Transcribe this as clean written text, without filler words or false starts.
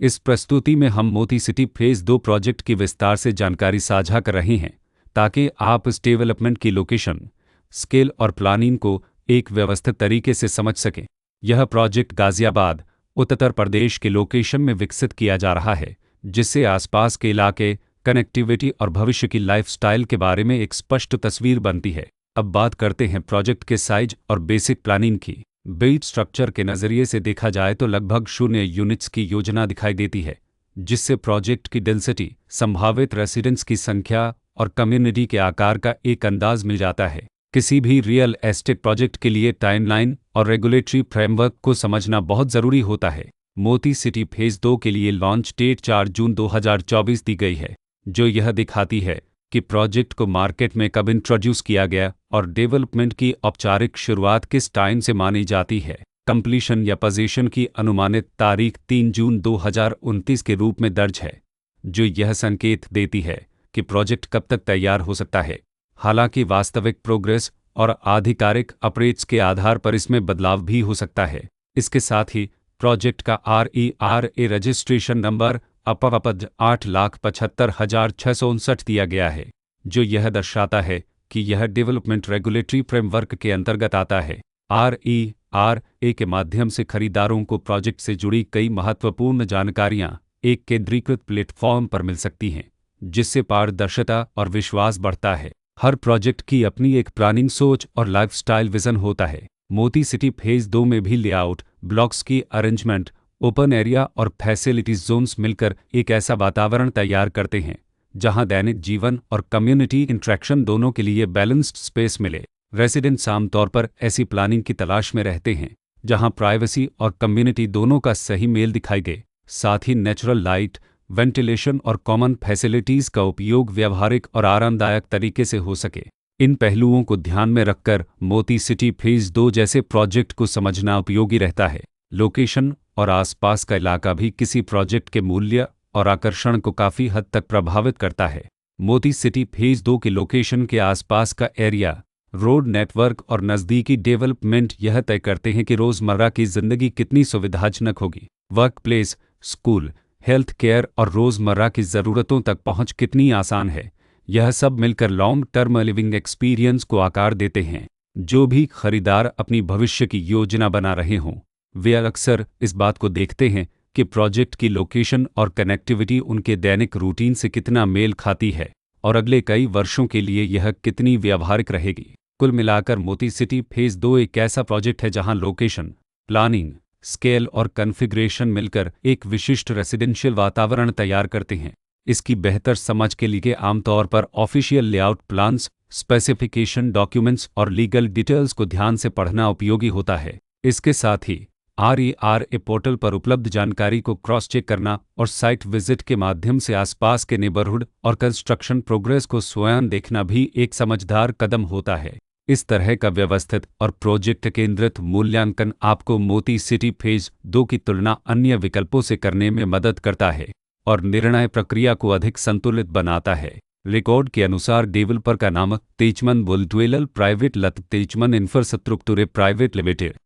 इस प्रस्तुति में हम मोती सिटी फेज़ 2 प्रोजेक्ट की विस्तार से जानकारी साझा कर रहे हैं ताकि आप इस डेवलपमेंट की लोकेशन, स्केल और प्लानिंग को एक व्यवस्थित तरीके से समझ सकें। यह प्रोजेक्ट गाज़ियाबाद, उत्तर प्रदेश के लोकेशन में विकसित किया जा रहा है, जिससे आसपास के इलाके, कनेक्टिविटी और भविष्य की लाइफस्टाइल के बारे में एक स्पष्ट तस्वीर बनती है। अब बात करते हैं प्रोजेक्ट के साइज और बेसिक प्लानिंग की। बिल्ड स्ट्रक्चर के नज़रिए से देखा जाए तो लगभग 0 यूनिट्स की योजना दिखाई देती है, जिससे प्रोजेक्ट की डेंसिटी, संभावित रेसिडेंट्स की संख्या और कम्युनिटी के आकार का एक अंदाज मिल जाता है। किसी भी रियल एस्टेट प्रोजेक्ट के लिए टाइमलाइन और रेगुलेटरी फ्रेमवर्क को समझना बहुत ज़रूरी होता है। मोती सिटी फेज़ 2 के लिए लॉन्च डेट 4 जून 2024 दी गई है, जो यह दिखाती है कि प्रोजेक्ट को मार्केट में कब इंट्रोड्यूस किया गया और डेवलपमेंट की औपचारिक शुरुआत किस टाइम से मानी जाती है। कंप्लीशन या पोजीशन की अनुमानित तारीख 3 जून 2029 के रूप में दर्ज है, जो यह संकेत देती है कि प्रोजेक्ट कब तक तैयार हो सकता है। हालांकि वास्तविक प्रोग्रेस और आधिकारिक अपडेट्स के आधार पर इसमें बदलाव भी हो सकता है। इसके साथ ही प्रोजेक्ट का RERA रजिस्ट्रेशन नंबर अपवपज 8,75,659 दिया गया है, जो यह दर्शाता है कि यह डेवलपमेंट रेगुलेटरी फ्रेमवर्क के अंतर्गत आता है। RERA के माध्यम से खरीदारों को प्रोजेक्ट से जुड़ी कई महत्वपूर्ण जानकारियां एक केंद्रीकृत प्लेटफॉर्म पर मिल सकती हैं, जिससे पारदर्शिता और विश्वास बढ़ता है। हर प्रोजेक्ट की अपनी एक प्लानिंग सोच और लाइफस्टाइल विजन होता है। मोती सिटी फेज़ 2 में भी लेआउट, ब्लॉक्स की अरेंजमेंट, ओपन एरिया और फैसिलिटीज जोन्स मिलकर एक ऐसा वातावरण तैयार करते हैं जहां दैनिक जीवन और कम्युनिटी इंटरेक्शन दोनों के लिए बैलेंस्ड स्पेस मिले। रेसिडेंट्स आमतौर पर ऐसी प्लानिंग की तलाश में रहते हैं जहां प्राइवेसी और कम्युनिटी दोनों का सही मेल दिखाई दे। साथ ही नेचुरल लाइट, वेंटिलेशन और कॉमन फैसिलिटीज़ का उपयोग व्यावहारिक और आरामदायक तरीके से हो सके। इन पहलुओं को ध्यान में रखकर मोती सिटी फेज़ 2 जैसे प्रोजेक्ट को समझना उपयोगी रहता है। लोकेशन और आसपास का इलाका भी किसी प्रोजेक्ट के मूल्य और आकर्षण को काफ़ी हद तक प्रभावित करता है। मोती सिटी फेज़ 2 के लोकेशन के आसपास का एरिया, रोड नेटवर्क और नज़दीकी डेवलपमेंट यह तय करते हैं कि रोज़मर्रा की ज़िंदगी कितनी सुविधाजनक होगी। Work place, school, health care और रोज़मर्रा की ज़रूरतों तक पहुंच कितनी आसान है। यह सब मिलकर लॉन्ग टर्म लिविंग एक्सपीरियंस को आकार देते हैं। जो भी खरीदार अपनी भविष्य की योजना बना रहे हों, वे अक्सर इस बात को देखते हैं कि प्रोजेक्ट की लोकेशन और कनेक्टिविटी उनके दैनिक रूटीन से कितना मेल खाती है और अगले कई वर्षों के लिए यह कितनी व्यावहारिक रहेगी। कुल मिलाकर मोती सिटी फेज़ 2 एक ऐसा प्रोजेक्ट है जहां लोकेशन, प्लानिंग, स्केल और कॉन्फ़िगरेशन मिलकर एक विशिष्ट रेसिडेंशियल वातावरण तैयार करते हैं। इसकी बेहतर समझ के लिए आमतौर पर official layout plans, specification documents और लीगल डिटेल्स को ध्यान से पढ़ना उपयोगी होता है। इसके साथ ही RERA पोर्टल पर उपलब्ध जानकारी को क्रॉस चेक करना और साइट विजिट के माध्यम से आसपास के नेबरहुड और कंस्ट्रक्शन प्रोग्रेस को स्वयं देखना भी एक समझदार कदम होता है। इस तरह का व्यवस्थित और प्रोजेक्ट केंद्रित मूल्यांकन आपको मोती सिटी फेज़ 2 की तुलना अन्य विकल्पों से करने में मदद करता है और निर्णय प्रक्रिया को अधिक संतुलित बनाता है। रिकॉर्ड के अनुसार डेवलपर का नाम तेजमन बुलडवेलर प्राइवेट लत तेजमन इंफ्रास्ट्रक्चर प्राइवेट लिमिटेड